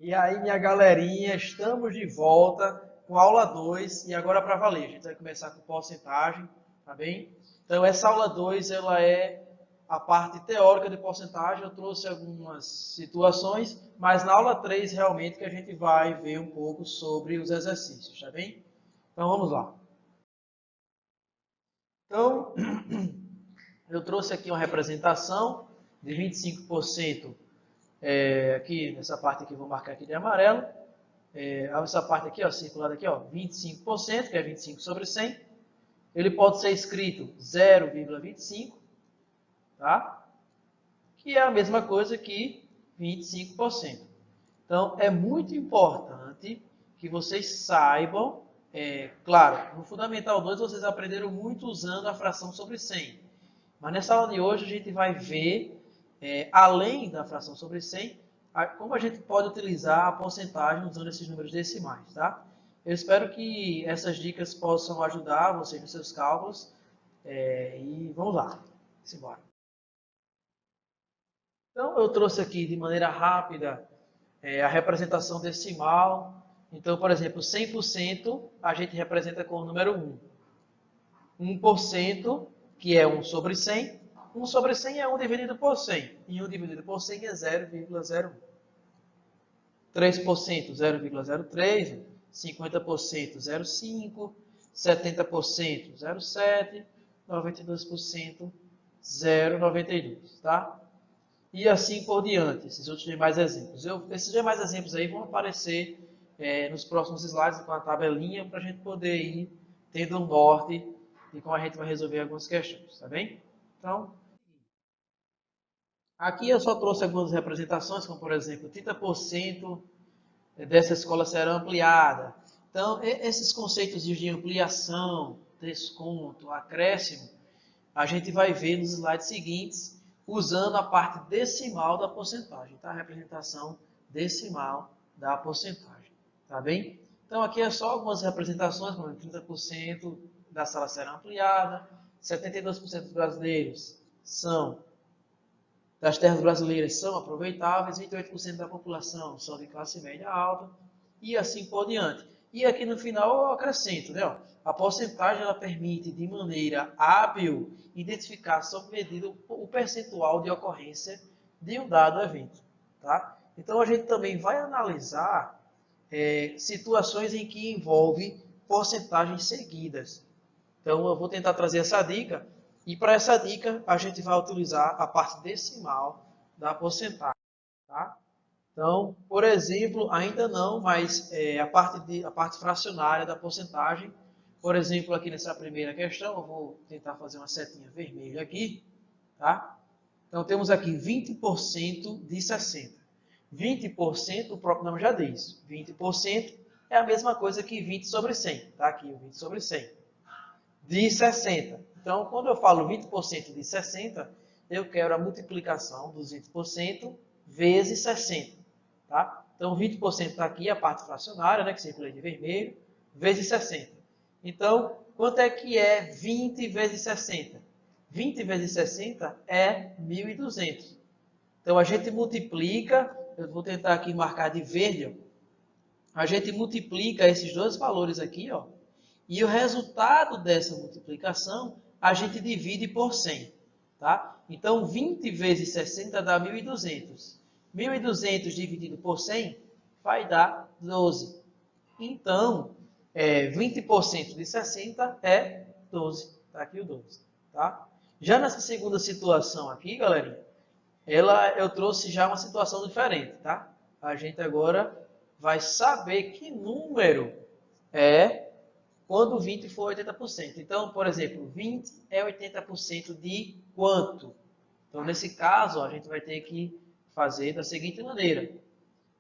E aí, minha galerinha, estamos de volta com a aula 2 e agora para valer. A gente vai começar com porcentagem, tá bem? Então, essa aula 2, ela é a parte teórica de porcentagem. Eu trouxe algumas situações, mas na aula 3, realmente, que a gente vai ver um pouco sobre os exercícios, tá bem? Então, vamos lá. Então, eu trouxe aqui uma representação de 25%. Aqui, nessa parte aqui, vou marcar aqui de amarelo. Essa parte aqui, ó, circulada aqui, ó, 25%, que é 25 sobre 100. Ele pode ser escrito 0,25, tá? Que é a mesma coisa que 25%. Então, é muito importante que vocês saibam, claro, no Fundamental 2 vocês aprenderam muito usando a fração sobre 100. Mas nessa aula de hoje a gente vai ver, além da fração sobre 100, como a gente pode utilizar a porcentagem usando esses números decimais, tá? Eu espero que essas dicas possam ajudar vocês nos seus cálculos. E vamos lá, simbora. Então, eu trouxe aqui de maneira rápida a representação decimal. Então, por exemplo, 100% a gente representa com o número 1. 1%, que é 1 sobre 100. 1 sobre 100 é 1 dividido por 100. E 1 dividido por 100 é 0,01. 3%, 0,03. 50%, 0,5. 70%, 0,7. 92%, 0,92. Tá? E assim por diante, esses outros demais exemplos. Esses demais exemplos aí vão aparecer nos próximos slides com a tabelinha para a gente poder ir tendo um norte de como a gente vai resolver algumas questões, tá bem? Então, aqui eu só trouxe algumas representações, como por exemplo, 30% dessa escola será ampliada. Então, esses conceitos de ampliação, desconto, acréscimo, a gente vai ver nos slides seguintes, usando a parte decimal da porcentagem, tá? A representação decimal da porcentagem, tá bem? Então, aqui é só algumas representações, como 30% da sala será ampliada, 72% dos brasileiros das terras brasileiras são aproveitáveis, 28% da população são de classe média alta, e assim por diante. E aqui no final eu acrescento, né? Ó, a porcentagem ela permite, de maneira hábil, identificar sob medida o percentual de ocorrência de um dado evento. Tá? Então a gente também vai analisar situações em que envolve porcentagens seguidas. Então eu vou tentar trazer essa dica, e para essa dica a gente vai utilizar a parte decimal da porcentagem. Tá? Então, por exemplo, ainda não, mas a parte fracionária da porcentagem, por exemplo, aqui nessa primeira questão, eu vou tentar fazer uma setinha vermelha aqui, tá? Então, temos aqui 20% de 60. 20%, o próprio nome já diz, 20% é a mesma coisa que 20 sobre 100, tá? Aqui o 20 sobre 100, de 60. Então, quando eu falo 20% de 60, eu quero a multiplicação dos 20% vezes 60. Tá? Então, 20% está aqui, a parte fracionária, né, que circula de vermelho, vezes 60. Então, quanto é que é 20 vezes 60? 20 vezes 60 é 1.200. Então, a gente multiplica, eu vou tentar aqui marcar de verde, ó. A gente multiplica esses dois valores aqui, ó, e o resultado dessa multiplicação a gente divide por 100. Tá? Então, 20 vezes 60 dá 1.200. 1.200 dividido por 100 vai dar 12. Então, 20% de 60 é 12. Está aqui o 12. Tá? Já nessa segunda situação aqui, galerinha, eu trouxe já uma situação diferente. Tá? A gente agora vai saber que número é quando 20 for 80%. Então, por exemplo, 20 é 80% de quanto? Então, nesse caso, a gente vai ter que fazer da seguinte maneira.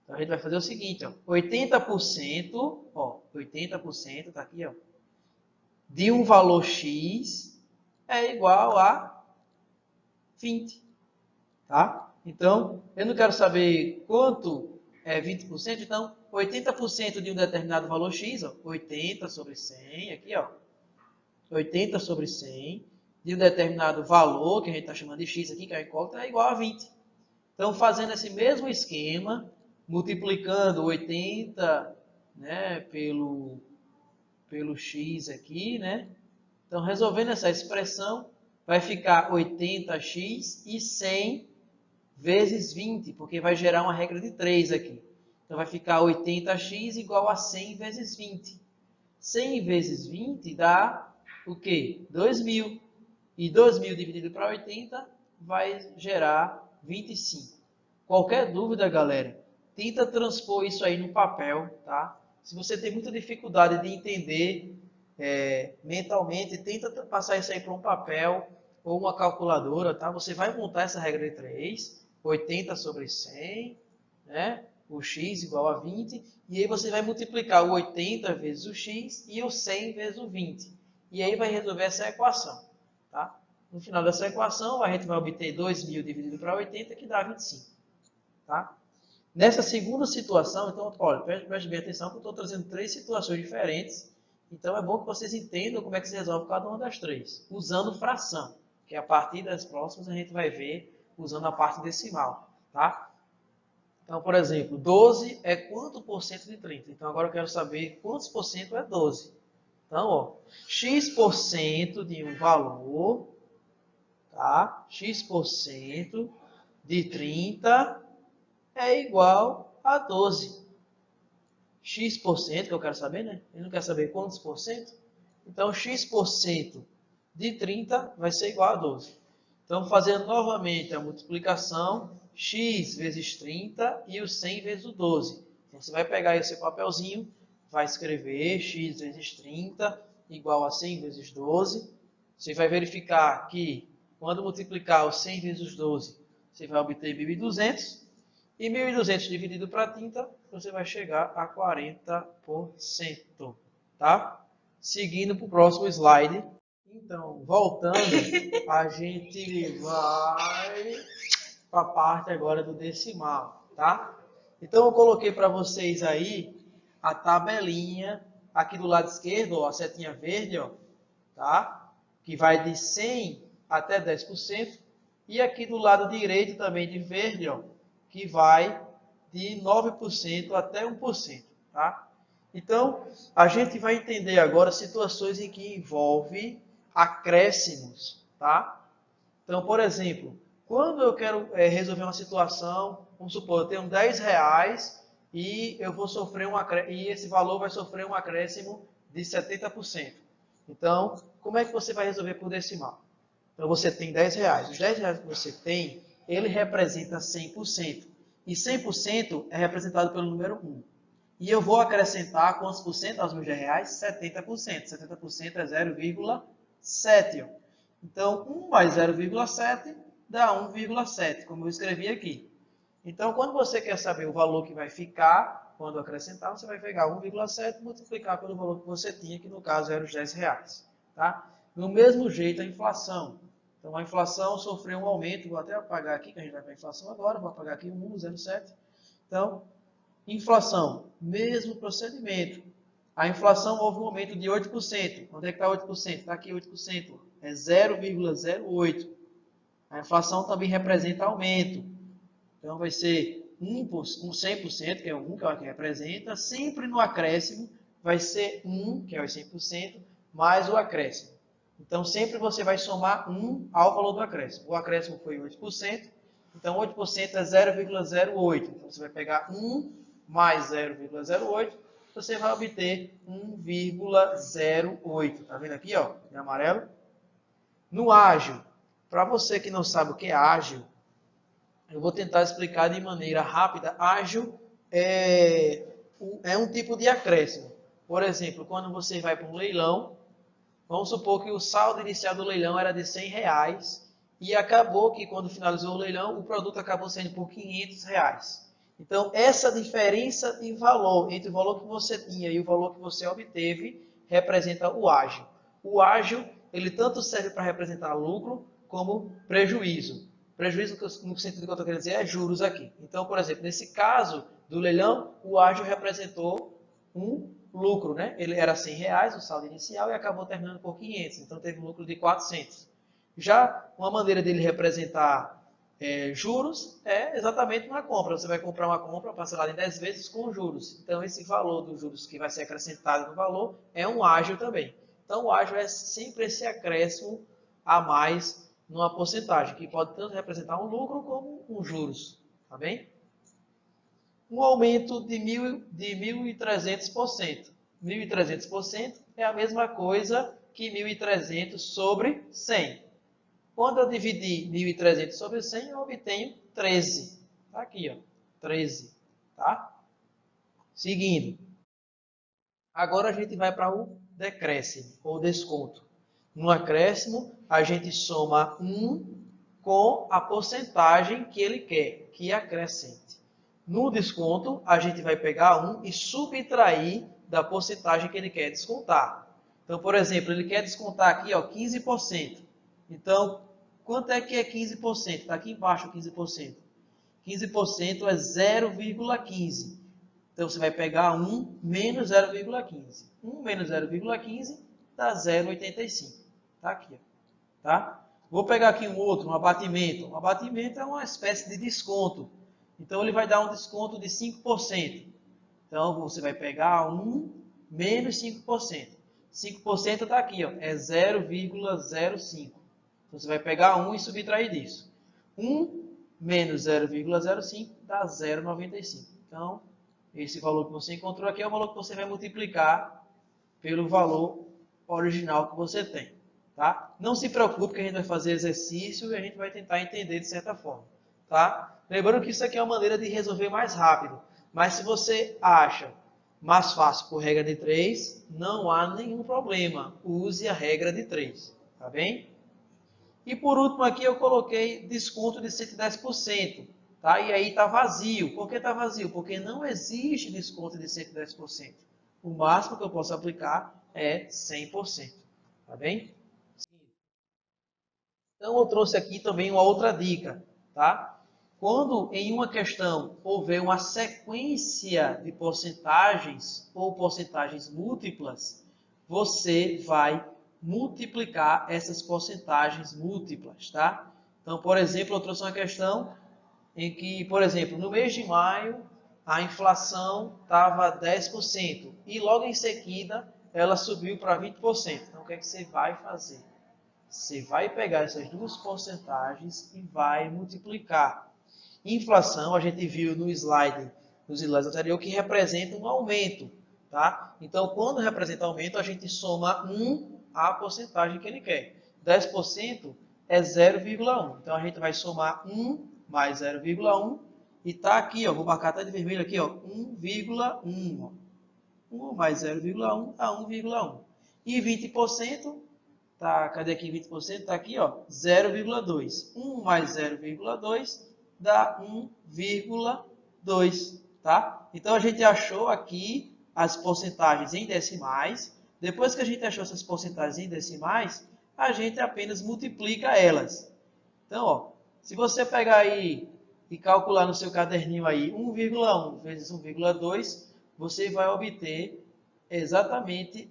Então, a gente vai fazer o seguinte, ó, 80%, ó, 80% está aqui, ó, de um valor X é igual a 20. Tá? Então, eu não quero saber quanto é 20%, então 80% de um determinado valor X, ó, 80 sobre 100, aqui, ó, 80 sobre 100, de um determinado valor, que a gente está chamando de X aqui, que é a incógnita, é igual a 20. Então, fazendo esse mesmo esquema, multiplicando 80, né, pelo x aqui, né? Então, resolvendo essa expressão, vai ficar 80x e 100 vezes 20, porque vai gerar uma regra de 3 aqui. Então, vai ficar 80x igual a 100 vezes 20. 100 vezes 20 dá o quê? 2.000. E 2.000 dividido para 80 vai gerar 25. Qualquer dúvida, galera, tenta transpor isso aí no papel, tá? Se você tem muita dificuldade de entender mentalmente, tenta passar isso aí para um papel ou uma calculadora, tá? Você vai montar essa regra de 3, 80 sobre 100, né? O x igual a 20, e aí você vai multiplicar o 80 vezes o x e o 100 vezes o 20. E aí vai resolver essa equação, tá? No final dessa equação, a gente vai obter 2.000 dividido para 80, que dá 25, tá? Nessa segunda situação, então, olha, preste bem atenção que eu estou trazendo 3 situações diferentes. Então, é bom que vocês entendam como é que se resolve cada uma das 3, usando fração, que a partir das próximas a gente vai ver usando a parte decimal, tá? Então, por exemplo, 12 é quanto por cento de 30? Então, agora eu quero saber quantos por cento é 12. Então, ó, x% de um valor, tá? X% de 30 é igual a 12. X%, que eu quero saber, né? Ele não quer saber quantos por cento? Então, x% de 30 vai ser igual a 12. Então, fazendo novamente a multiplicação, x vezes 30 e o 100 vezes o 12. Então, você vai pegar esse papelzinho, vai escrever x vezes 30 igual a 100 vezes 12. Você vai verificar que, quando multiplicar o 100 vezes 12, você vai obter 1.200. E 1.200 dividido para 30, você vai chegar a 40%, tá? Seguindo para o próximo slide. Então, voltando, a gente vai para a parte agora do decimal, tá? Então, eu coloquei para vocês aí a tabelinha aqui do lado esquerdo, ó, a setinha verde, ó, tá? Que vai de 100 até 10%. E aqui do lado direito também de verde, ó, que vai de 9% até 1%, tá? Então, a gente vai entender agora situações em que envolve acréscimos, tá? Então, por exemplo, quando eu quero resolver uma situação, vamos supor, eu tenho 10 reais e eu vou sofrer e esse valor vai sofrer um acréscimo de 70%. Então, como é que você vai resolver por decimal? Então, você tem 10 reais. Os 10 reais que você tem, ele representa 100%. E 100% é representado pelo número 1. E eu vou acrescentar quantos por cento aos meus 10 reais? 70%. 70% é 0,7. Então, 1 mais 0,7 dá 1,7, como eu escrevi aqui. Então, quando você quer saber o valor que vai ficar, quando acrescentar, você vai pegar 1,7 e multiplicar pelo valor que você tinha, que no caso era os 10 reais. Tá? Do mesmo jeito, a inflação. Então, a inflação sofreu um aumento, vou até apagar aqui, que a gente vai para a inflação agora, vou apagar aqui 1,07. Então, inflação, mesmo procedimento. A inflação houve um aumento de 8%. Onde é que está 8%? Está aqui 8%. É 0,08. A inflação também representa aumento. Então, vai ser 100%, que é o 1 que é o que representa. Sempre no acréscimo, vai ser 1, que é os 100%, mais o acréscimo. Então, sempre você vai somar 1 ao valor do acréscimo. O acréscimo foi 8%, então 8% é 0,08. Então, você vai pegar 1 mais 0,08, você vai obter 1,08. Tá vendo aqui, ó, em amarelo? No ágil, para você que não sabe o que é ágil, eu vou tentar explicar de maneira rápida. Ágil é um tipo de acréscimo. Por exemplo, quando você vai para um leilão, vamos supor que o saldo inicial do leilão era de 100 reais e acabou que quando finalizou o leilão, o produto acabou sendo por 500 reais. Então, essa diferença de valor entre o valor que você tinha e o valor que você obteve representa o ágio. O ágio, ele tanto serve para representar lucro como prejuízo. Prejuízo, no sentido que eu estou querendo dizer, é juros aqui. Então, por exemplo, nesse caso do leilão, o ágio representou um lucro, né? Ele era 100 reais, o saldo inicial, e acabou terminando por 500. Então, teve um lucro de 400. Já uma maneira dele representar juros é exatamente uma compra. Você vai comprar uma compra parcelada em 10 vezes com juros. Então, esse valor dos juros que vai ser acrescentado no valor é um ágio também. Então, o ágio é sempre esse acréscimo a mais numa porcentagem, que pode tanto representar um lucro como um juros. Tá bem? Um aumento de 1.300%. 1.300% é a mesma coisa que 1.300 sobre 100. Quando eu dividir 1.300 sobre 100, eu obtenho 13. Está aqui, ó, 13. Tá? Seguindo. Agora a gente vai para o decréscimo, ou desconto. No acréscimo, a gente soma 1 com a porcentagem que ele quer, que acrescente. No desconto, a gente vai pegar 1 e subtrair da porcentagem que ele quer descontar. Então, por exemplo, ele quer descontar aqui, ó, 15%. Então, quanto é que é 15%? Está aqui embaixo 15%. 15% é 0,15. Então, você vai pegar 1 menos 0,15. 1 menos 0,15 dá 0,85. Está aqui. Ó. Tá? Vou pegar aqui um outro, um abatimento. Um abatimento é uma espécie de desconto. Então, ele vai dar um desconto de 5%. Então, você vai pegar 1 menos 5%. 5% está aqui, ó, é 0,05. Então, você vai pegar 1 e subtrair disso. 1 menos 0,05 dá 0,95. Então, esse valor que você encontrou aqui é o valor que você vai multiplicar pelo valor original que você tem. Tá? Não se preocupe que a gente vai fazer exercício e a gente vai tentar entender de certa forma. Tá? Lembrando que isso aqui é uma maneira de resolver mais rápido. Mas se você acha mais fácil por regra de 3, não há nenhum problema. Use a regra de 3. Tá bem? E por último aqui eu coloquei desconto de 110%. Tá? E aí está vazio. Por que está vazio? Porque não existe desconto de 110%. O máximo que eu posso aplicar é 100%. Tá bem? Então eu trouxe aqui também uma outra dica. Tá? Quando em uma questão houver uma sequência de porcentagens ou porcentagens múltiplas, você vai multiplicar essas porcentagens múltiplas, tá? Então, por exemplo, eu trouxe uma questão em que, por exemplo, no mês de maio, a inflação estava 10% e logo em seguida ela subiu para 20%. Então, o que é que você vai fazer? Você vai pegar essas duas porcentagens e vai multiplicar. Inflação, a gente viu no slide, nos slides anteriores, que representa um aumento. Tá? Então, quando representa aumento, a gente soma 1 à porcentagem que ele quer. 10% é 0,1. Então, a gente vai somar 1 mais 0,1 e está aqui, ó, vou marcar até de vermelho aqui, 1,1. 1 mais 0,1 dá 1,1. E 20%, tá, cadê aqui 20%? Está aqui, 0,2. 1 mais 0,2 dá 1,2, tá? Então, a gente achou aqui as porcentagens em decimais. Depois que a gente achou essas porcentagens em decimais, a gente apenas multiplica elas. Então, se você pegar aí e calcular no seu caderninho aí 1,1 vezes 1,2, você vai obter exatamente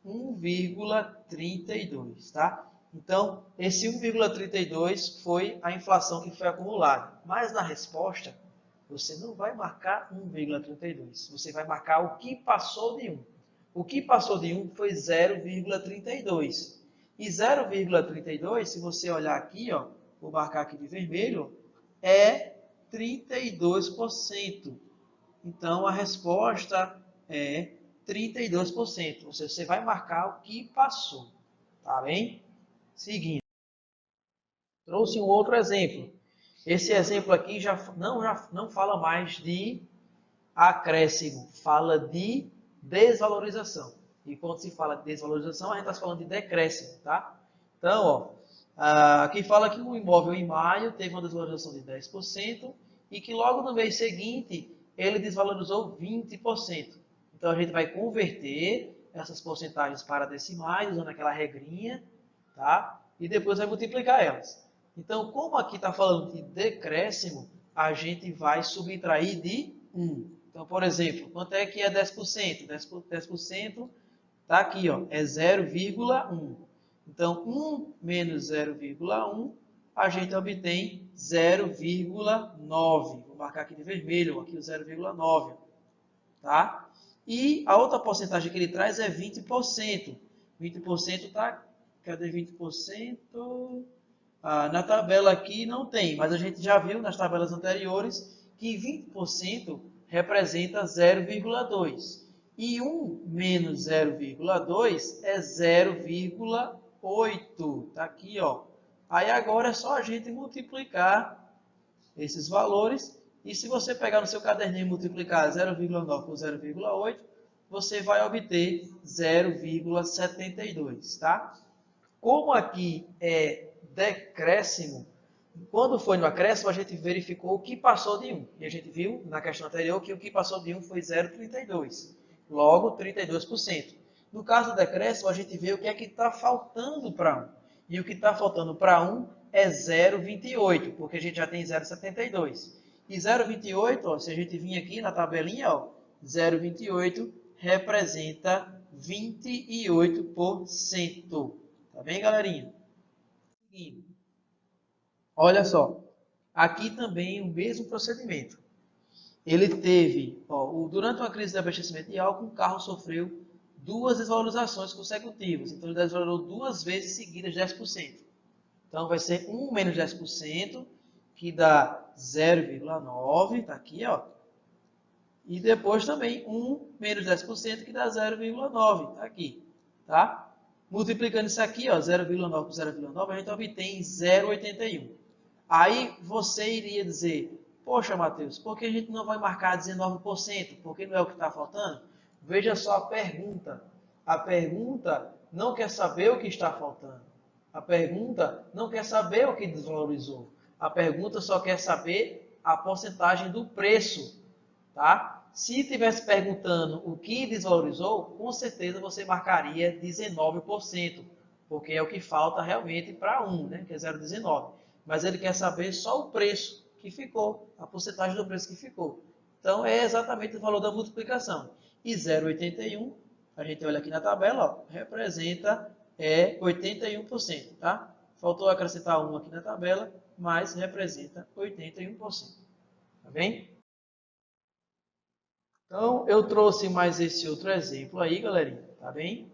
1,32, tá? Então, esse 1,32 foi a inflação que foi acumulada. Mas na resposta, você não vai marcar 1,32. Você vai marcar o que passou de 1. O que passou de 1 foi 0,32. E 0,32, se você olhar aqui, ó, vou marcar aqui de vermelho, é 32%. Então, a resposta é 32%. Ou seja, você vai marcar o que passou. Tá bem? Seguindo. Trouxe um outro exemplo. Esse exemplo aqui já não fala mais de acréscimo, fala de desvalorização. E quando se fala de desvalorização, a gente está falando de decréscimo, tá? Então, ó, aqui fala que o imóvel em maio teve uma desvalorização de 10% e que logo no mês seguinte ele desvalorizou 20%. Então, a gente vai converter essas porcentagens para decimais, usando aquela regrinha, tá? E depois vai multiplicar elas. Então, como aqui está falando de decréscimo, a gente vai subtrair de 1. Então, por exemplo, quanto é que é 10%? 10% está aqui, ó, é 0,1. Então, 1 menos 0,1, a gente obtém 0,9. Vou marcar aqui de vermelho, aqui o 0,9. Tá? E a outra porcentagem que ele traz é 20%. 20% está... Cadê 20%? Na tabela aqui não tem, mas a gente já viu nas tabelas anteriores que 20% representa 0,2. E 1 menos 0,2 é 0,8. Está aqui, ó. Aí agora é só a gente multiplicar esses valores. E se você pegar no seu caderninho e multiplicar 0,9 por 0,8, você vai obter 0,72, tá? Como aqui é decréscimo, quando foi no acréscimo, a gente verificou o que passou de 1. E a gente viu na questão anterior que o que passou de 1 foi 0,32. Logo, 32%. No caso do decréscimo, a gente vê o que é que está faltando para 1. E o que está faltando para 1 é 0,28, porque a gente já tem 0,72. E 0,28, ó, se a gente vir aqui na tabelinha, ó, 0,28 representa 28%. Tá bem, galerinha? Olha só, aqui também o mesmo procedimento. Ele teve, ó, durante uma crise de abastecimento de álcool, o carro sofreu 2 desvalorizações consecutivas. Então, ele desvalorou 2 vezes seguidas 10%. Então, vai ser 1 menos 10%, que dá 0,9, tá aqui, ó. E depois também 1 menos 10%, que dá 0,9, tá aqui, tá? Multiplicando isso aqui, ó, 0,9 por 0,9, a gente obtém 0,81. Aí você iria dizer, poxa, Matheus, por que a gente não vai marcar 19%? Porque não é o que está faltando? Veja só a pergunta. A pergunta não quer saber o que está faltando. A pergunta não quer saber o que desvalorizou. A pergunta só quer saber a porcentagem do preço, tá? Se estivesse perguntando o que desvalorizou, com certeza você marcaria 19%, porque é o que falta realmente para 1, né, que é 0,19. Mas ele quer saber só o preço que ficou, a porcentagem do preço que ficou. Então, é exatamente o valor da multiplicação. E 0,81, a gente olha aqui na tabela, ó, representa 81%. Tá? Faltou acrescentar 1 aqui na tabela, mas representa 81%. Tá bem? Então, eu trouxe mais esse outro exemplo aí, galerinha, tá bem?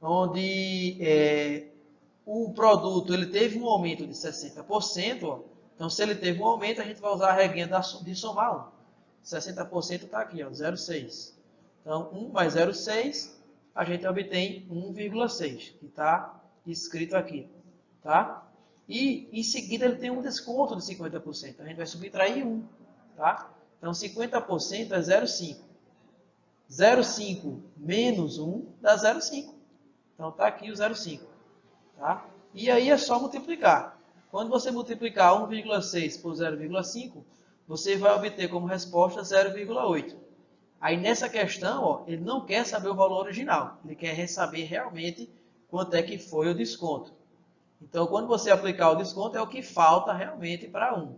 Onde o produto ele teve um aumento de 60%, ó. Então, se ele teve um aumento, a gente vai usar a regrinha de somar 1. 60% está aqui, ó, 0,6. Então, 1 mais 0,6, a gente obtém 1,6, que está escrito aqui, tá? E, em seguida, ele tem um desconto de 50%. A gente vai subtrair 1, tá? Então, 50% é 0,5. 0,5 menos 1 dá 0,5. Então, está aqui o 0,5. Tá? E aí é só multiplicar. Quando você multiplicar 1,6 por 0,5, você vai obter como resposta 0,8. Aí nessa questão, ó, ele não quer saber o valor original. Ele quer saber realmente quanto é que foi o desconto. Então, quando você aplicar o desconto, é o que falta realmente para 1.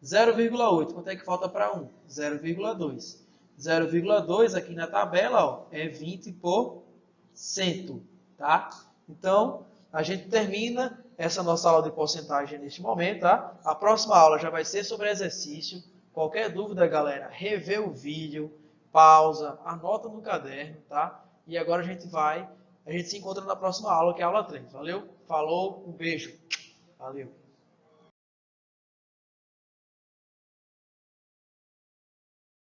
0,8, quanto é que falta para 1? 0,2. 0,2 aqui na tabela, ó, é 20%. Tá? Então, a gente termina essa nossa aula de porcentagem neste momento. Tá? A próxima aula já vai ser sobre exercício. Qualquer dúvida, galera, revê o vídeo, pausa, anota no caderno. Tá? E agora a gente se encontra na próxima aula, que é a aula 3. Valeu? Falou, um beijo. Valeu.